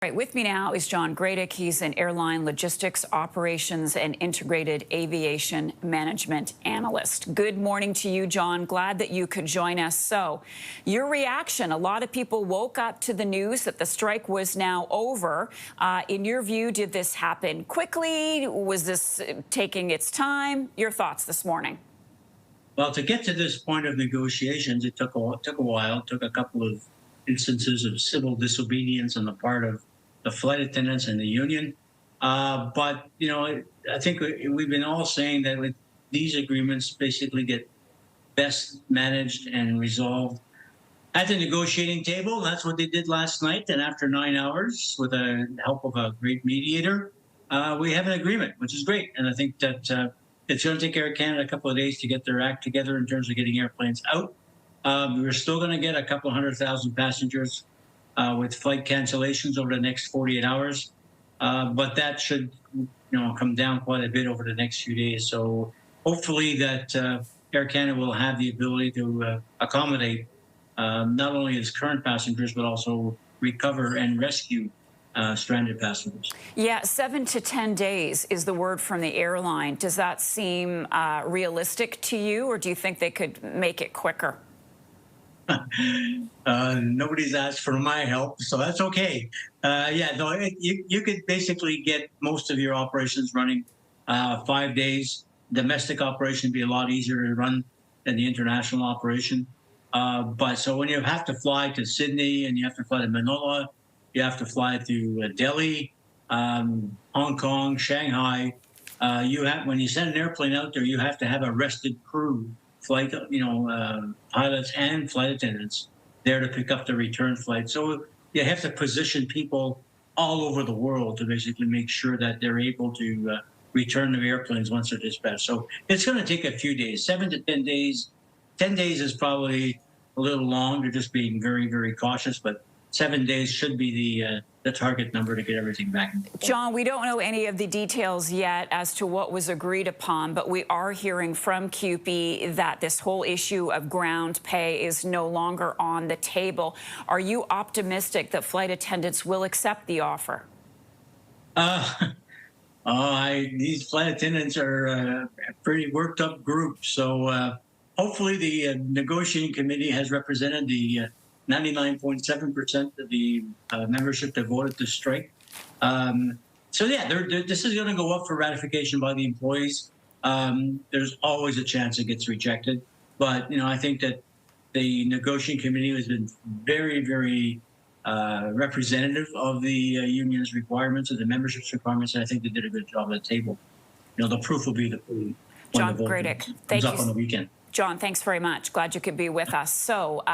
Right, with me now is John Gradek. He's an airline logistics operations and integrated aviation management analyst. Good morning to you, John. Glad that you could join us. So, your reaction, a lot of people woke up to the news that the strike was now over. In your view, did this happen quickly? Was this taking its time? Your thoughts this morning? Well, to get to this point of negotiations, it took a while. It took a couple of instances of civil disobedience on the part of the flight attendants and the union. But, I think we've been all saying that with these agreements basically get best managed and resolved at the negotiating table. That's what they did last night. And after 9 hours, with the help of a great mediator, we have an agreement, which is great. And I think that it's going to take Air Canada a couple of days to get their act together in terms of getting airplanes out. We're still going to get a couple 100,000 passengers with flight cancellations over the next 48 hours. But that should, come down quite a bit over the next few days. So hopefully that Air Canada will have the ability to accommodate not only its current passengers, but also recover and rescue stranded passengers. Yeah, 7 to 10 days is the word from the airline. Does that seem realistic to you, or do you think they could make it quicker? Nobody's asked for my help, so that's okay. You could basically get most of your operations running 5 days. Domestic operation would be a lot easier to run than the international operation. But so when you have to fly to Sydney and you have to fly to Manila, you have to fly to Delhi, Hong Kong, Shanghai. When you send an airplane out there, you have to have a rested crew, flight, pilots and flight attendants there to pick up the return flight. So you have to position people all over the world to basically make sure that they're able to return the airplanes once they're dispatched. So it's going to take a few days, 7 to 10 days. 10 days is probably a little long. They're just being very, very cautious, but 7 days should be the target number to get everything back. John, we don't know any of the details yet as to what was agreed upon, but we are hearing from CUPE that this whole issue of ground pay is no longer on the table. Are you optimistic that flight attendants will accept the offer? These flight attendants are a pretty worked up group, so hopefully the negotiating committee has represented the 99.7% of the membership that voted to strike. This is going to go up for ratification by the employees. There's always a chance it gets rejected. But, I think that the negotiating committee has been very, very representative of the union's requirements, of the membership's requirements, and I think they did a good job at the table. The proof will be the pudding. John Gradek, thank you. Up on the weekend. John, thanks very much. Glad you could be with us. So.